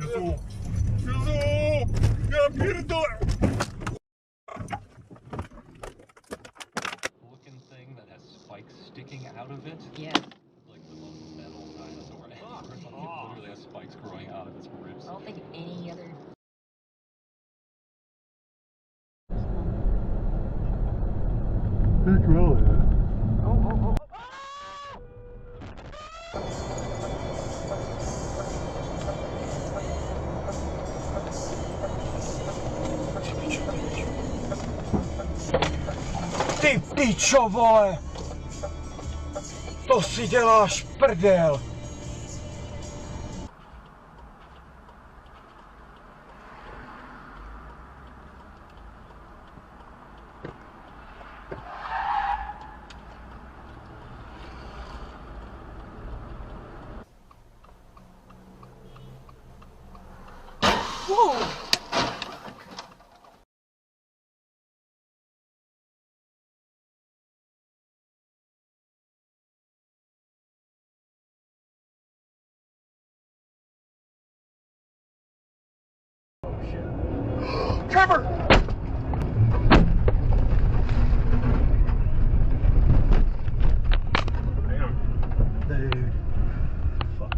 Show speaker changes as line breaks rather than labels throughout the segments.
Ja pierdolę!
Looking thing that has spikes sticking out of it.
Yes.
Like the most metal dinosaur ever. It literally has spikes growing out of its ribs.
I don't think any other.
Big really. Ty pičo, vole! To si děláš prdel! Whoa! Trevor! Damn. Dude. Fuck.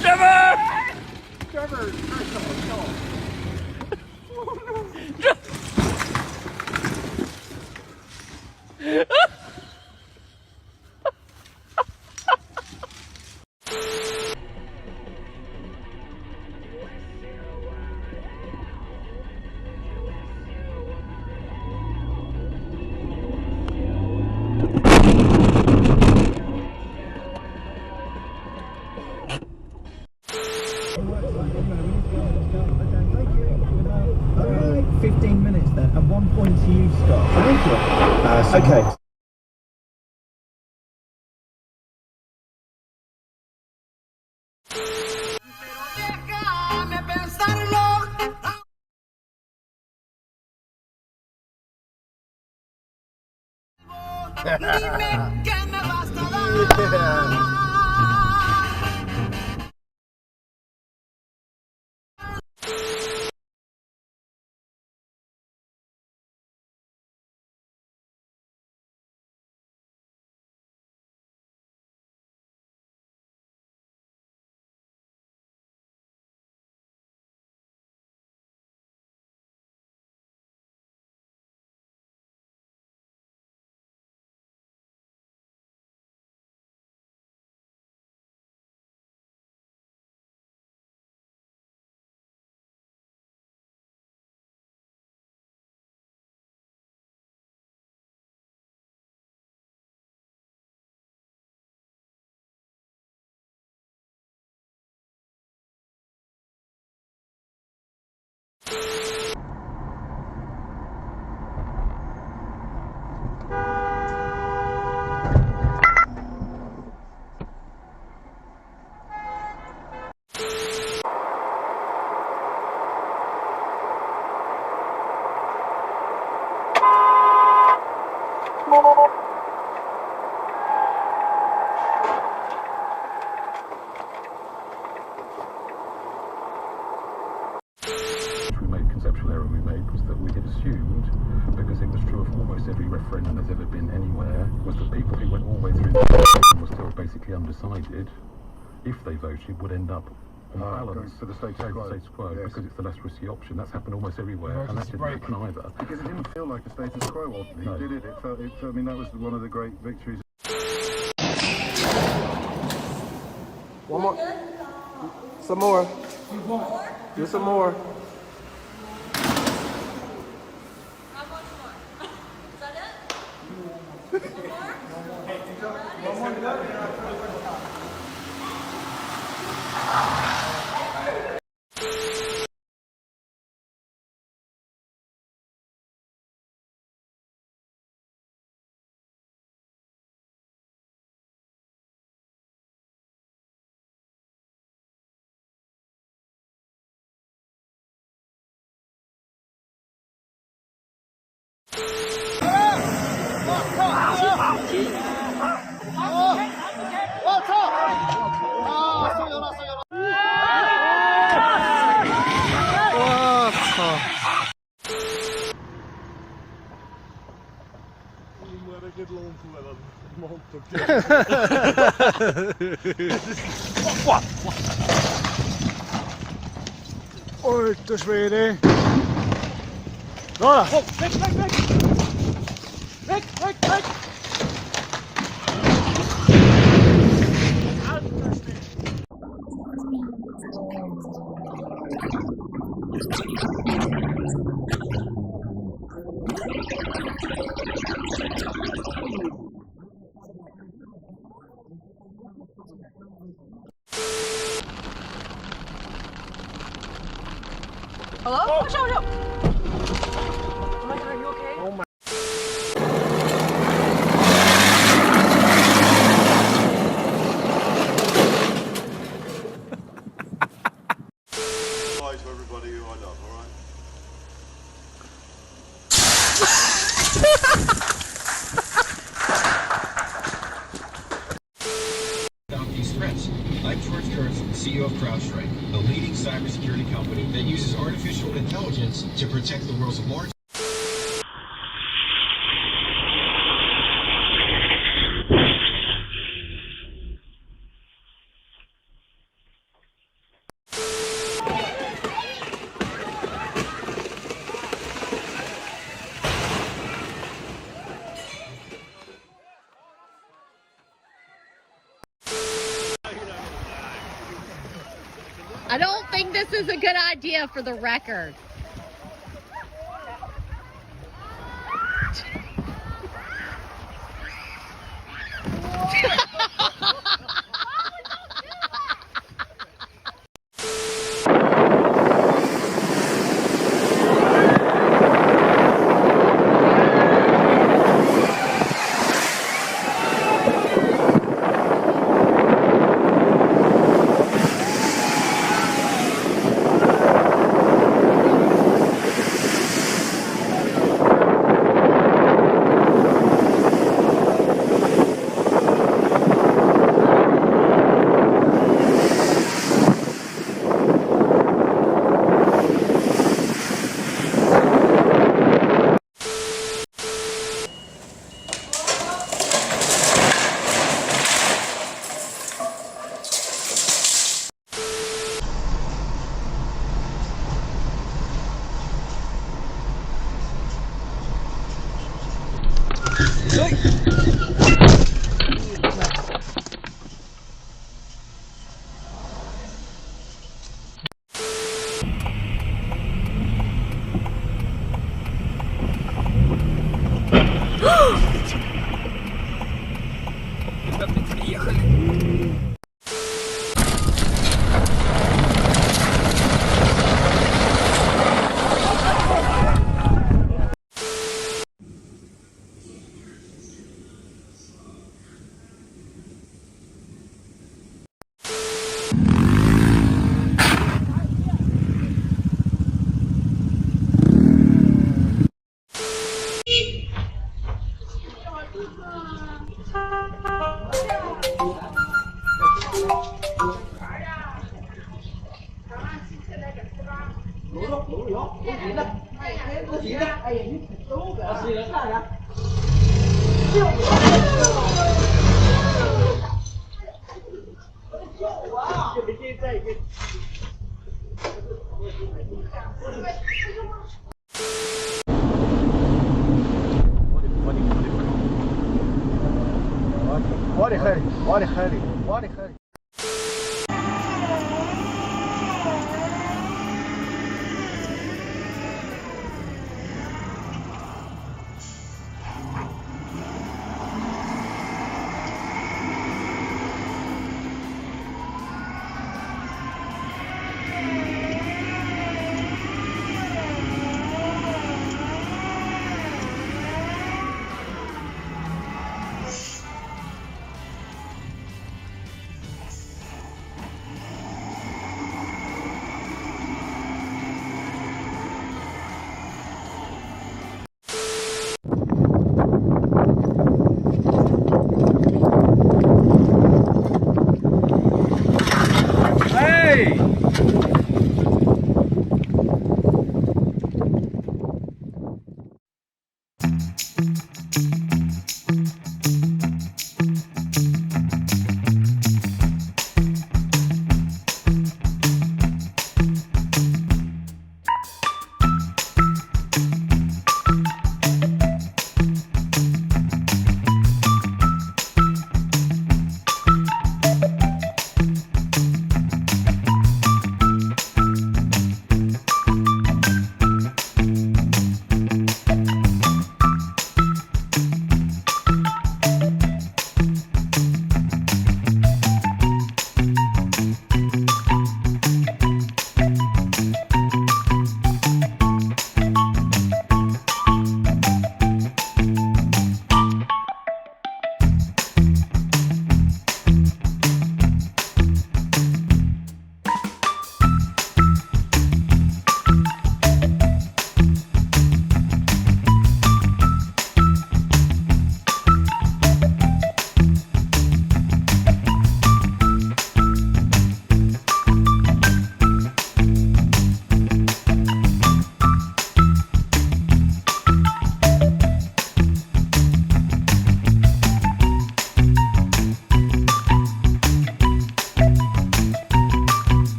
Trevor! Trevor!
Alright, 15 minutes then. At one point you stop. Okay. Yeah.
Conceptual error we made was that we had assumed, because it was true of almost every referendum there's ever been anywhere, was that people who went all the way through the and were still basically undecided, if they voted, would end up on balance
for the status quo,
yes. Because it's the less risky option. That's happened almost everywhere, and that didn't happen either.
Because it didn't feel like a status quo ultimately,
No.
did it? I mean, that was one of the great victories.
One more. Some more. Do some more.
How much more? Is that it? More?
Alter Schwede! Nåja! Väck, väck, väck! Väck, väck, väck!
Hello? Oh, show, show. Oh my god, are you okay?
Oh my.
Hi to everybody who I love, alright?
About these threats. I'm George Kurtz, CEO of CrowdStrike, a leading cybersecurity company that uses artificial intelligence to protect the world's largest.
I don't think this is a good idea for the record.
What a hurry, what a hurry.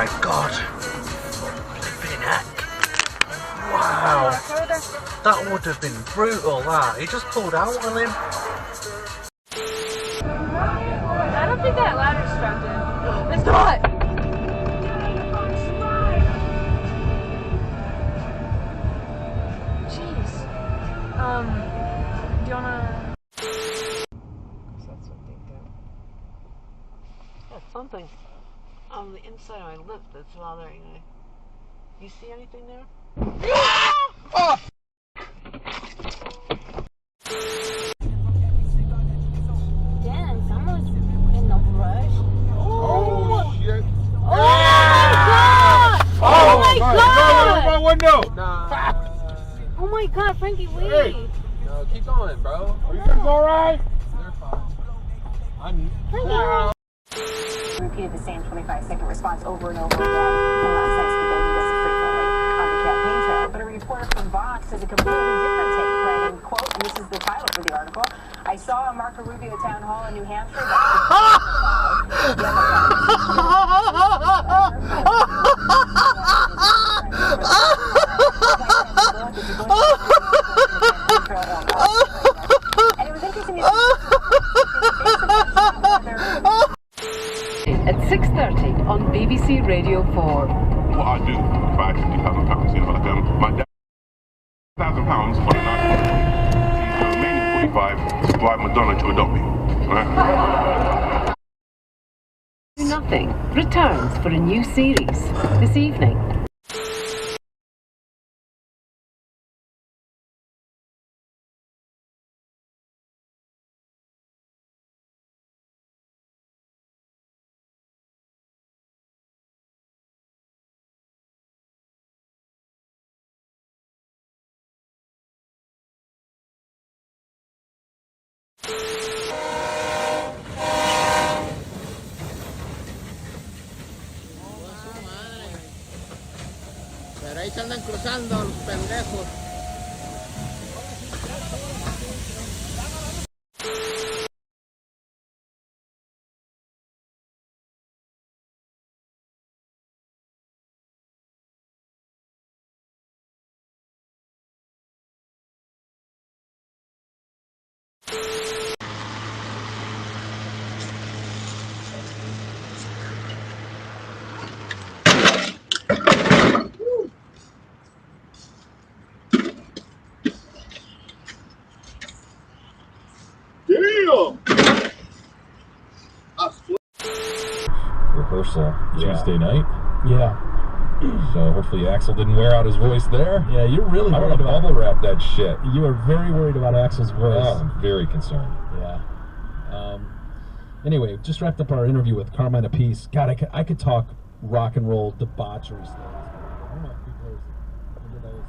my god. Flipping heck. Wow. That would have been brutal, that. He just pulled out on him.
I don't think that ladder's strapped in. It's not! Jeez. Do you wanna...
That's what they do. That's something on the inside of my lip that's bothering me. You see anything there?
Oh!
Damn, someone's in the brush.
Oh, shit.
Oh my god!
No, my window!
Oh my god, Frankie, wait!
Hey.
No, keep going, bro.
Are you guys alright?
They're fine.
Repeated the same 25-second response over and over again from last night's debate this frequently on the campaign trail. But a reporter from Vox has a completely different take, writing, quote, and this is the title for the article, I saw a Marco Rubio town hall in New Hampshire that and it was interesting to
At 6:30 on BBC Radio 4.
What I do if I had £50,000, you know, like my dad, £1,000 on a night, the remaining 45 to bribe Madonna to adopt me, right?
Nothing returns for a new series this evening.
Pero ahí se andan cruzando los pendejos.
Rehearsal Tuesday night.
Yeah.
So hopefully Axel didn't wear out his voice there.
Yeah, you're really
I
worried
want to
about
bubble wrap that shit.
You are very worried about Axel's voice.
Oh, I'm very concerned.
Yeah. Anyway, just wrapped up our interview with Carmine Apiece. God, I could talk rock and roll debauchery stories. I don't know if people are into those.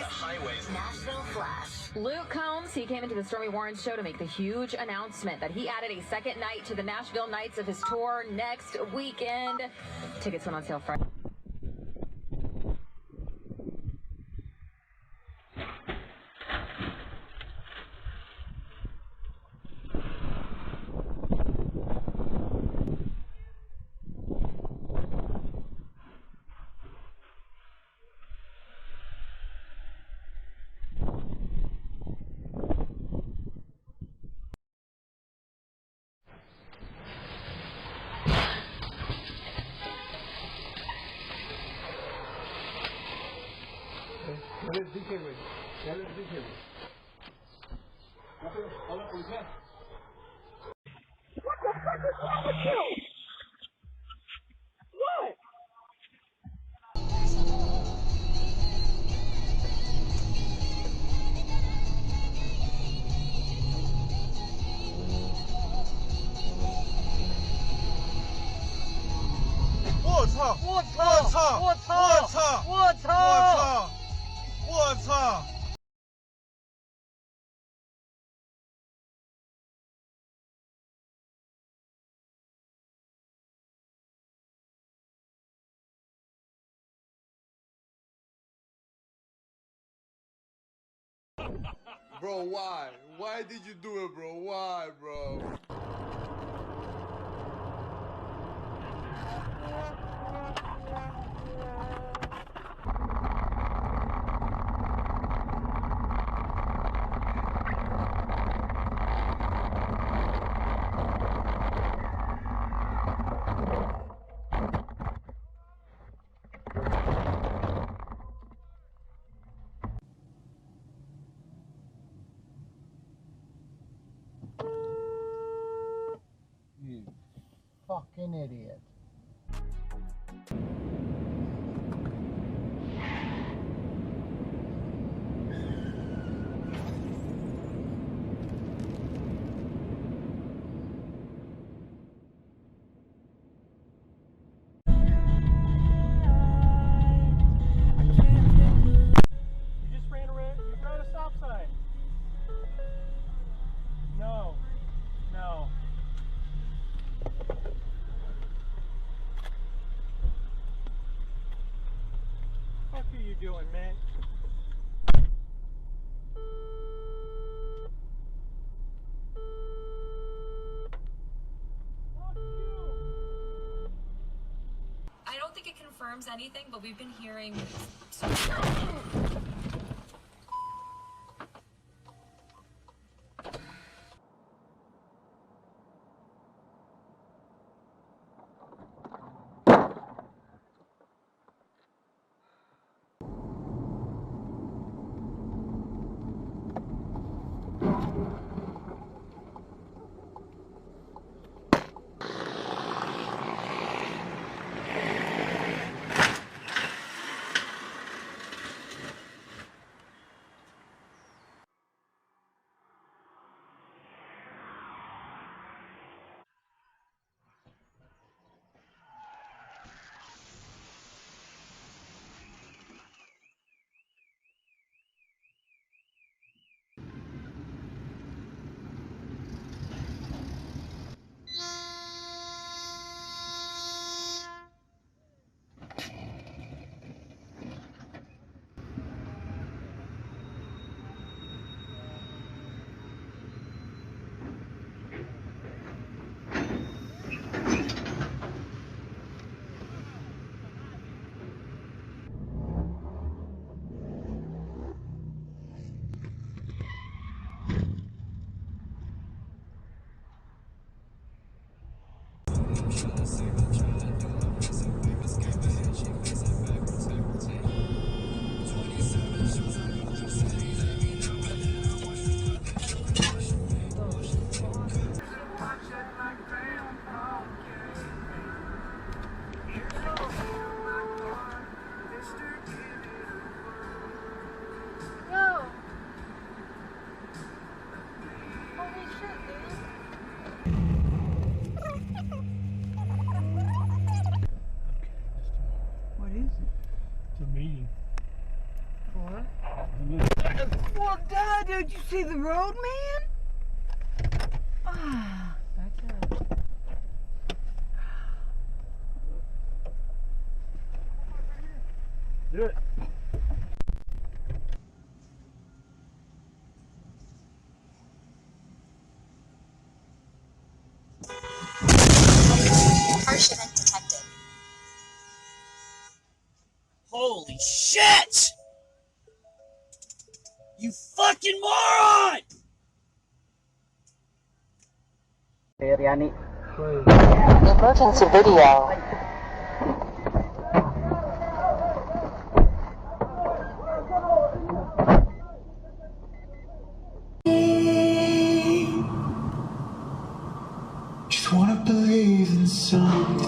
highways.
Nashville Flash. Luke Combs, he came into the Stormy Warren show to make the huge announcement that he added a second night to the Nashville nights of his tour next weekend. Tickets went on sale Friday.
Bro, why? Why did you do it, bro? Why, bro?
You fucking idiot.
You just ran around, you ran a stop sign. No. No. What are you doing, man?
I don't think it confirms anything, but we've been hearing.
What? Well, Dad, did you see the road, man? Ah, that's it.
Do it.
Holy shit! You fucking moron!
Emergency video.
Just wanna believe in something.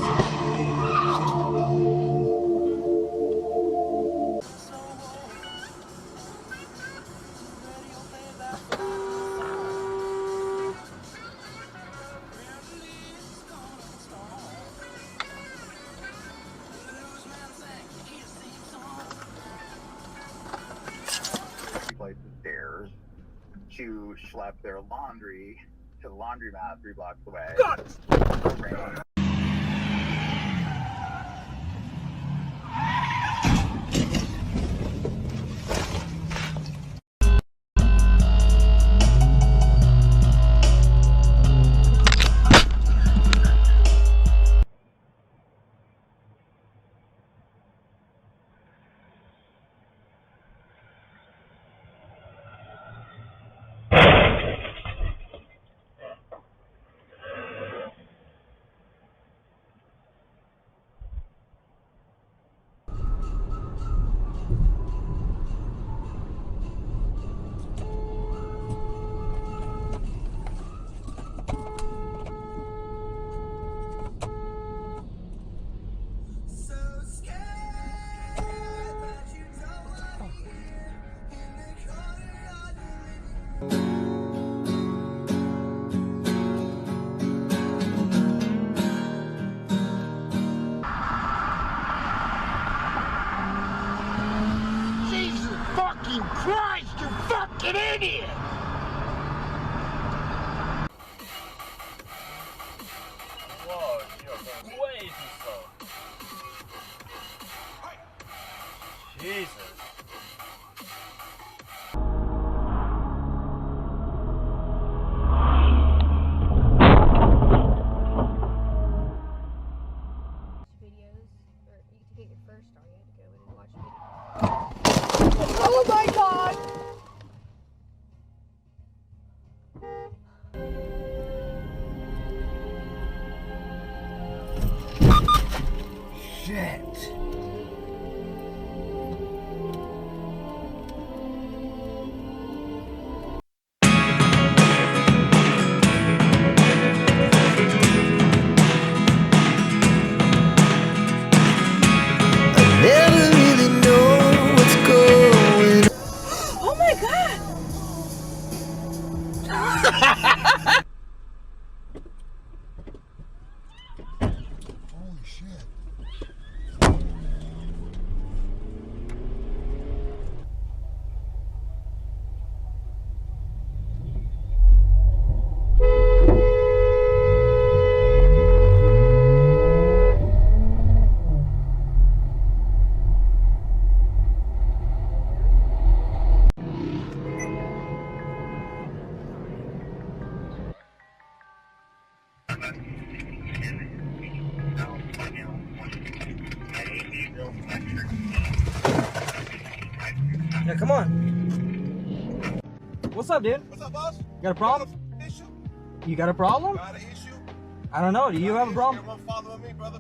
Flights of stairs to schlep their laundry to the laundromat 3 blocks away. God.
Christ, you fucking idiot!
Whoa, you're going way too slow. Jesus.
Oh my god! Shit.
Oh my god!
Holy shit.
Yeah, come on. What's up, dude?
What's up, boss?
You got a problem?
Issue?
You got a problem?
Got an issue?
I don't know. Do you have a problem?
You're one following me, brother.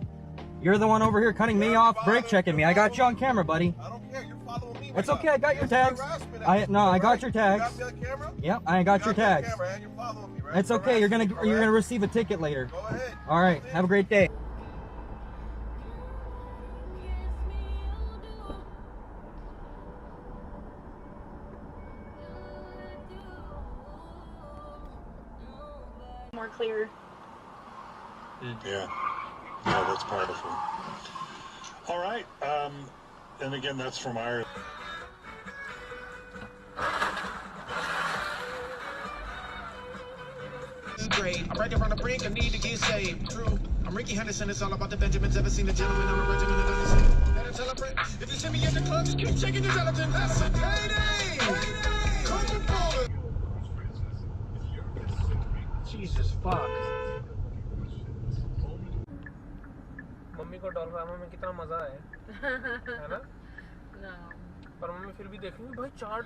You're the one over here cutting me off, brake checking me. I got you on camera, buddy.
I don't care. You're following me.
It's okay. I got your tags. I got your tags.
You got me on camera?
Yep, I got your tags.
Camera, and you're following me, right?
It's okay. You're gonna receive a ticket later.
Go ahead.
All right. Have a great day.
More clear.
Yeah, no, that's powerful. All right, and again, that's from our
grade. I'm right there on the brink, I need to get saved. True. I'm Ricky Henderson, it's all about the Benjamins. Ever seen a gentleman on a regiment of innocence? Better celebrate. If you see me at the club, just keep checking your gelatin. That's a payday! Come forward! Jesus fuck. Mummy को डोलरामा में कितना मजा है ना?
No.
पर mummy फिर भी देखेंगे भाई chart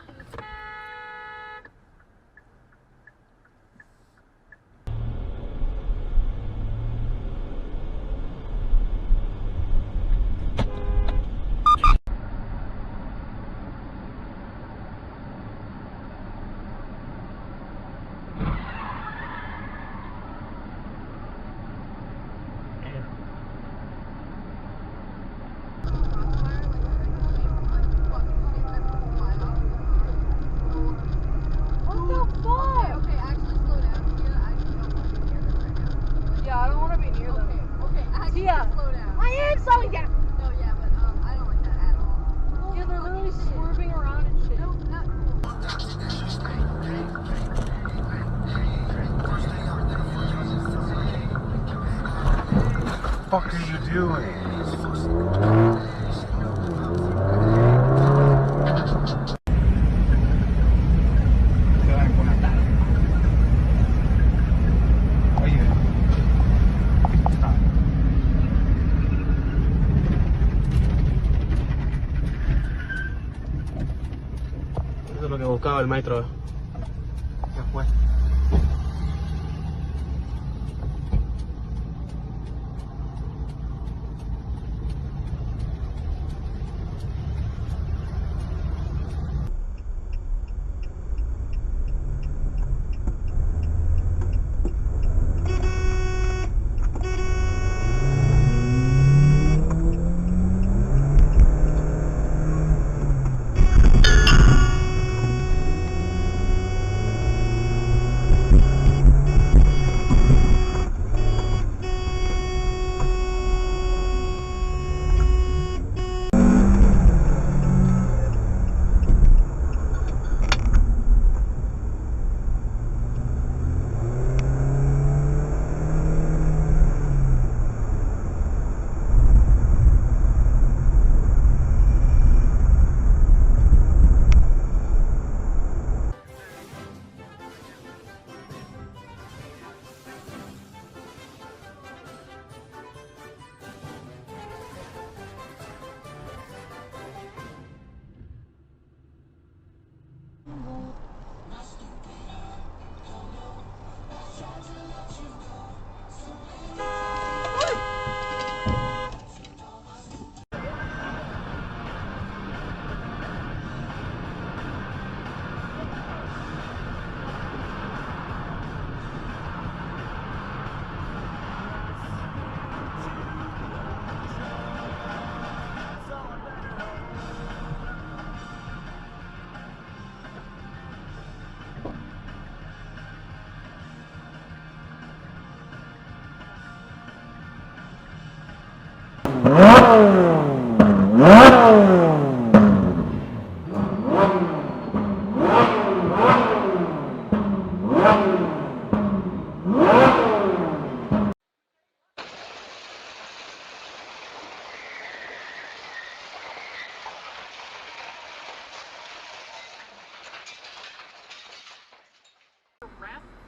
What the fuck are you doing?
Eso es lo que buscaba el maestro. Ya fue.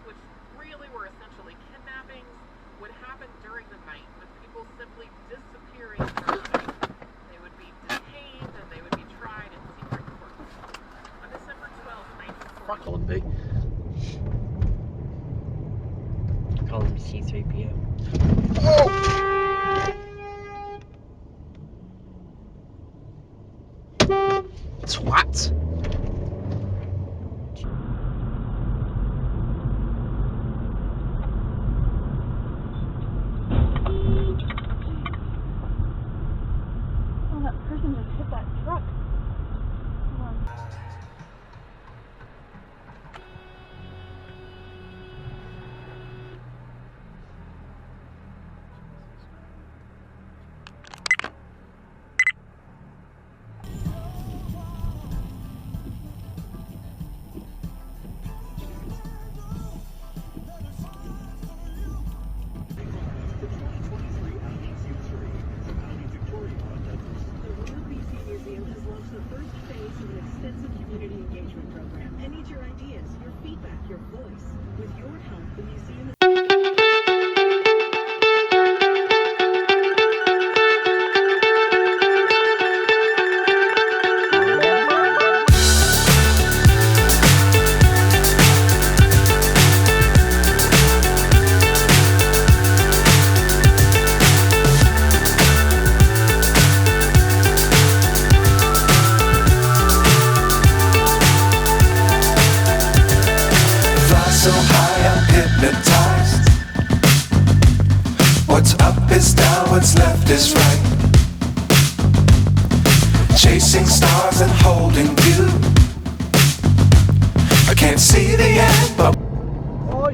Which really were essentially kidnappings, would happen during the night with people simply disappearing from the night. They would be detained and they would be tried in secret courts. On December 12th, 1940.
Would be.
Call him C3PO.
Twat!
Oh, that person just hit that truck. Hold on.
first phase of an extensive community engagement program. I need your ideas, your feedback, your voice. With your help, the museum is...
So high I'm hypnotized. What's up is down, what's left is right. Chasing stars and holding you. I can't see the end, but
Oh,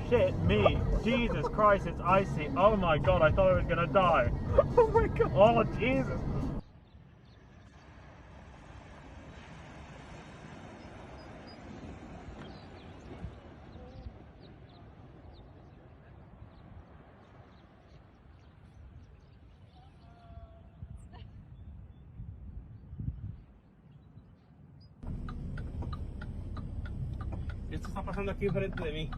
shit me. Jesus Christ, it's icy. Oh my god, I thought I was gonna die. Oh my god. Oh, Jesus.
Esto está pasando aquí enfrente de mí.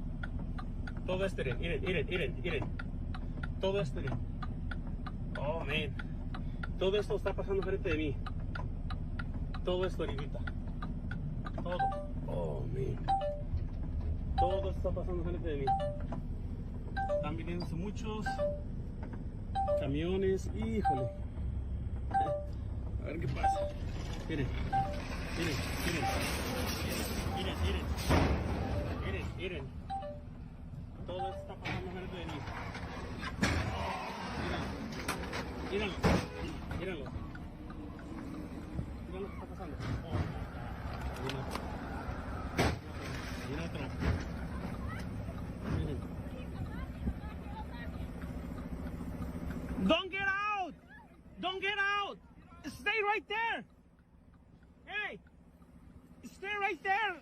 Todo esto, miren. Todo esto, miren. Oh, man. Todo esto está pasando enfrente de mí. Todo esto ahorita. Todo. Oh, man. Todo esto está pasando enfrente de mí. Están viniendo muchos camiones. Híjole. A ver qué pasa. Miren. Miren. Todo esto está pasando enfrente de mí. Mírenlo. Mírenlo que está pasando. Oh. Mira otro. Miren. Don't get out! Don't get out! Stay right there! Hey! Stay right there!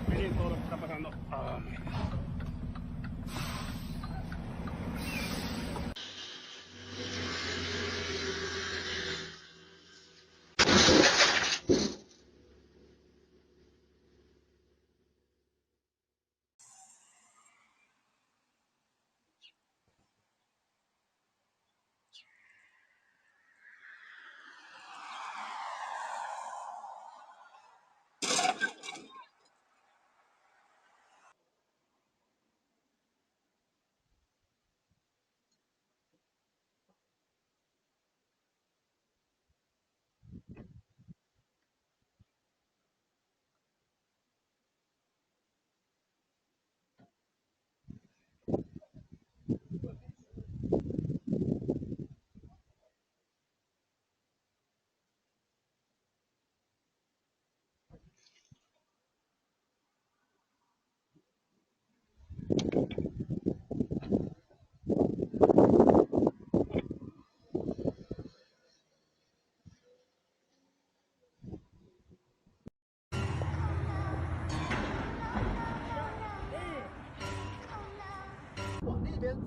Miren todo lo que está pasando. Oh, my God.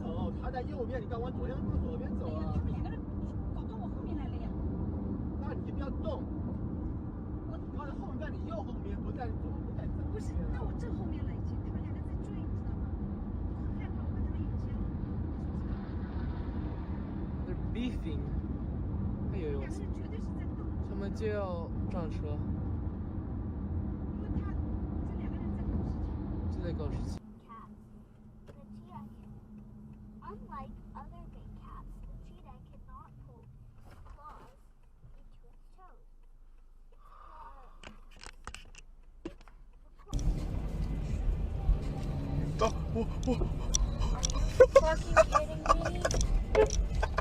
走，他在右边，你干往左边不是左边走啊？
跑到我后面来了呀。
那你不要动。我刚才后面在你右后面，不在你左，不在你
不是，在我正后面了已经，他们两个在追，你知道吗？我害怕，我看他们眼睛。
They're beefing。哎呦呦！
两个人绝对是在斗。
他们就要撞车。
因为他这两个人在搞事情。
就在搞事情。
Unlike other big cats, the cheetah cannot pull its claws into its toes. Are you fucking kidding me?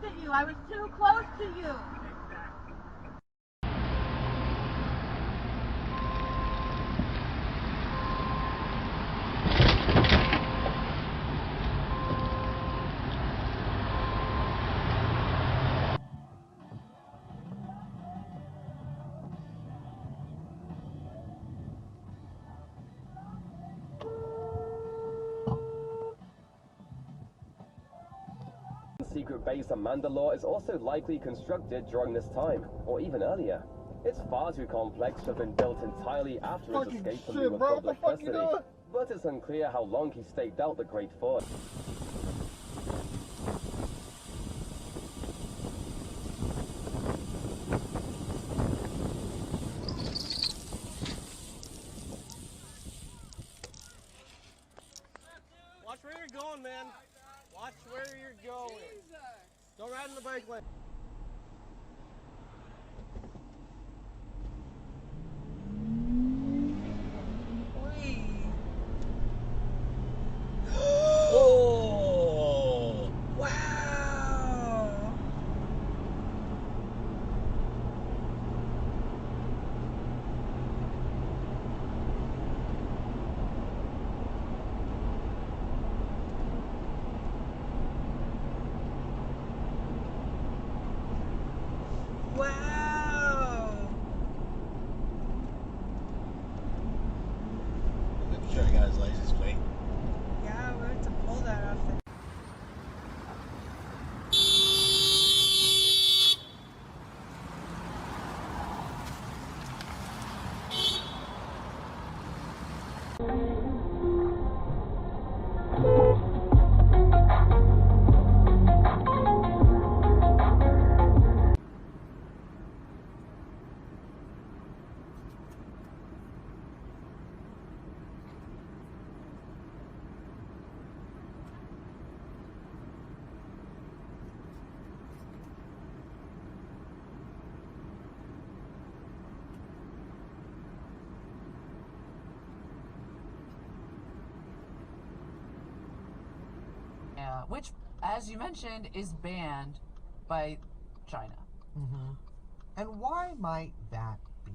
at you. I was too close to you.
Secret base on Mandalore is also likely constructed during this time, or even earlier. It's far too complex to have been built entirely after his escape from human public custody, but it's unclear how long he staked out the Great Fort.
Watch where you're going, man. Watch where you're going. Jesus. Don't ride in the bike lane.
Oh!
Wow! Wow!
Making sure I got his license plate.
Yeah, we have to pull that off the...
Which, as you mentioned, is banned by China.
Mm-hmm. And why might that be?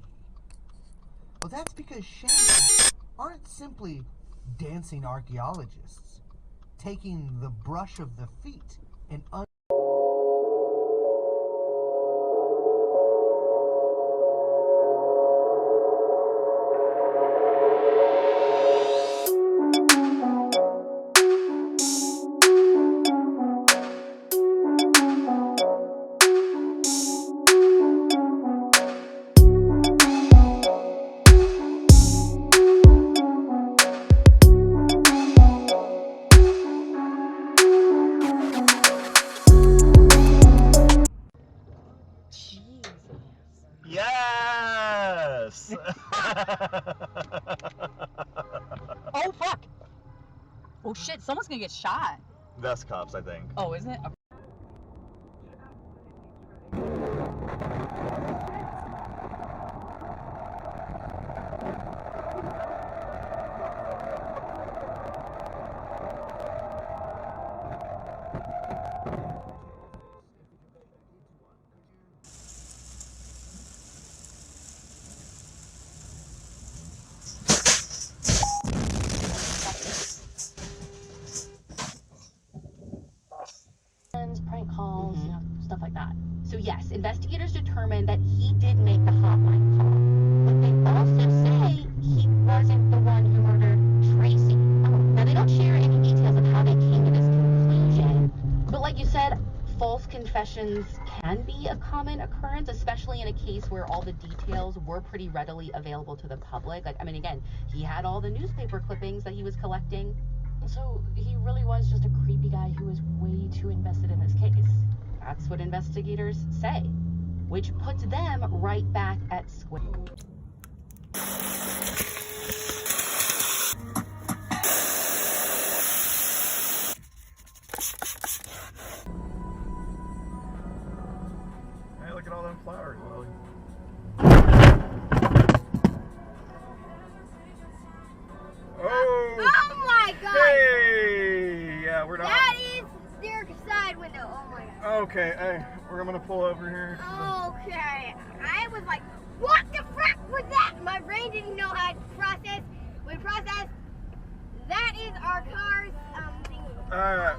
Well, that's because shamans aren't simply dancing archaeologists, taking the brush of the feet and
Yes!
Oh, fuck! Oh, shit, someone's gonna get shot.
That's cops, I think.
Oh, is it?
Prank calls, you know, stuff like that. So yes, investigators determined that he did make the hotline call, but they also say he wasn't the one who murdered Tracy. Now they don't share any details of how they came to this conclusion, but like you said, false confessions can be a common occurrence, especially in a case where all the details were pretty readily available to the public. Like, I mean, again, he had all the newspaper clippings that he was collecting. So he really was just a creepy guy who was way too invested in this case. That's what investigators say, which puts them right back at square.
Hey, look at all them flowers, Lily. Oh!
Oh my god!
Hey! Yeah, we're not.
That is their side window. Oh my god.
Okay, hey, we're gonna pull over here.
Okay, I was like, what the frick was that? My brain didn't know how to process. We processed. That is our car's thingy.
Alright.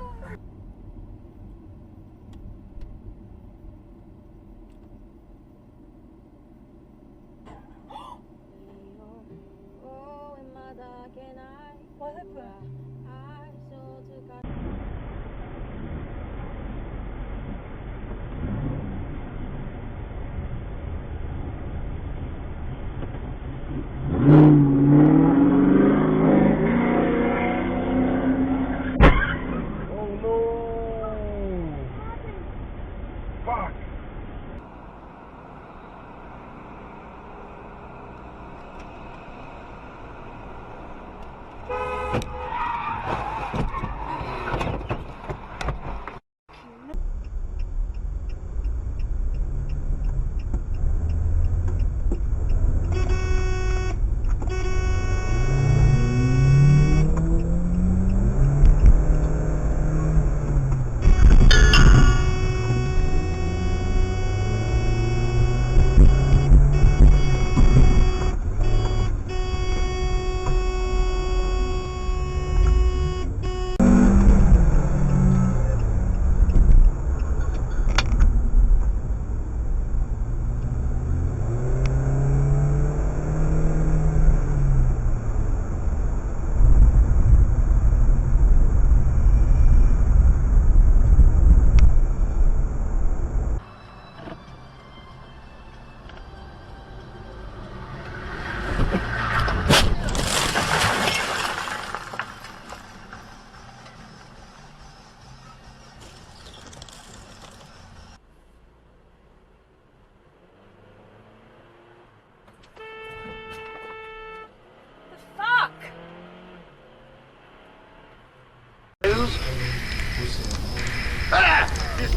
What happened?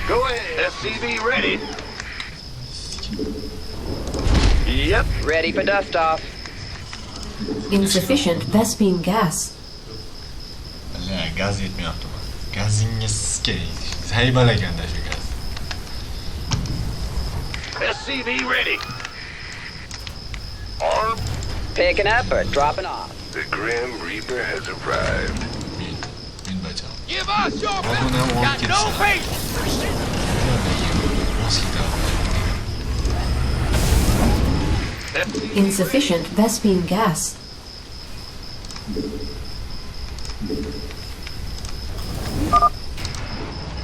Go ahead. SCV ready. Yep.
Ready for dust off.
Insufficient Vespine gas.
لا gaz yetmiyor aklıma. Gazın yeski. Heybala gönder şu gaz.
SCV ready. Arm.
Picking up or dropping off.
The Grim Reaper has arrived.
Give us your best. Got no patience.
Insufficient Vespine gas.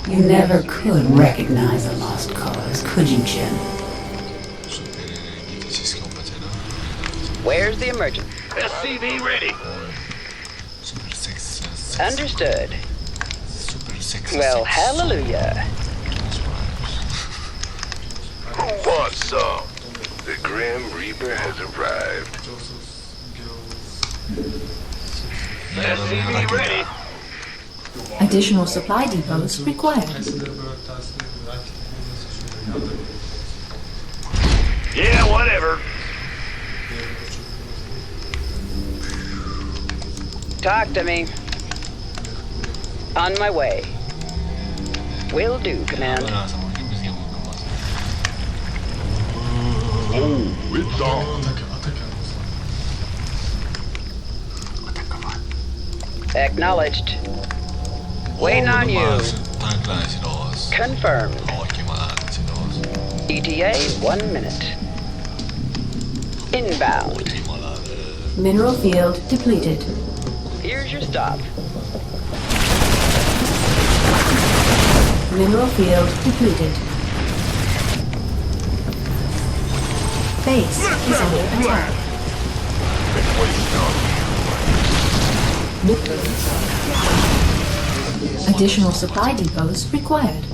You never could recognize a lost cause, could you, Jim?
Where's the emergency?
SCV ready.
Understood. Well, hallelujah.
Who wants some? The Grim Reaper has arrived. SCV ready.
Additional supply depots required.
Yeah, whatever.
Talk to me. On my way. Will do, Command.
Oh, it's on.
Acknowledged. Waiting on you. Confirmed. ETA 1 minute. Inbound.
Mineral field depleted.
Here's your stop.
Mineral field depleted. Base is under attack. Additional supply depots required.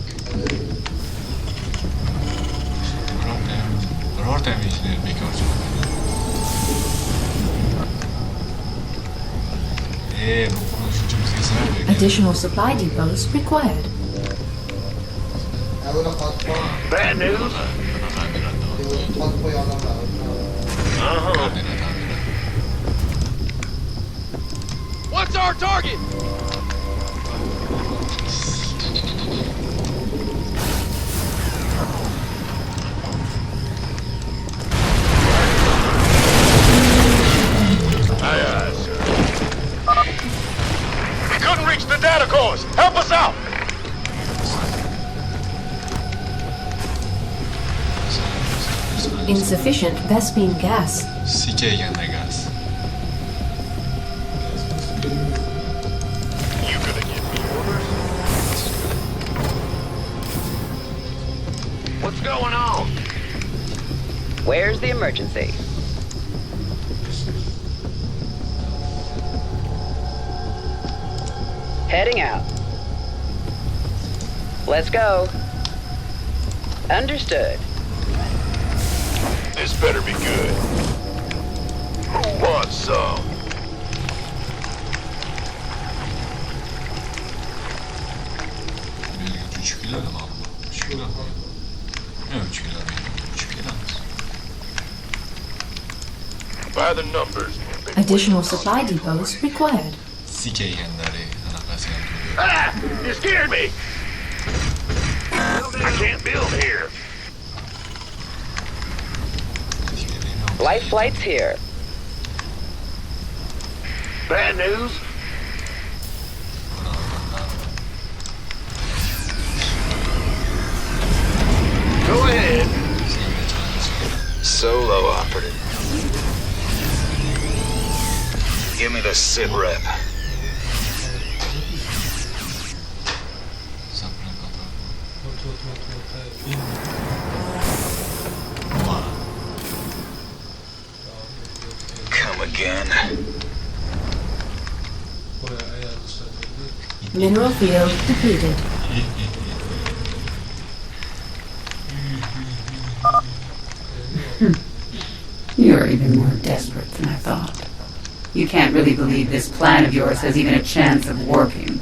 Additional supply depots required.
Bad news.
What's our target?
Fix the data cores! Help us out!
Insufficient Vespine gas.
Sikeygen'de gaz.
You gonna give me orders?
What's going on? Where's the emergency? Heading out. Let's go. Understood.
This better be good. Who wants some?
Bir 3 kilo mu? 3 kilo. Ne 3 kilo değil? 3 kilo.
By the numbers.
Additional supply depots required.
Sikeygenleri anakasyon.
Ah! You scared me! I can't build here.
Light flight's here.
Bad news? Go ahead. Solo operative. Give me the sit rep. Come again.
Mineral field depleted.
You're even more desperate than I thought. You can't really believe this plan of yours has even a chance of working.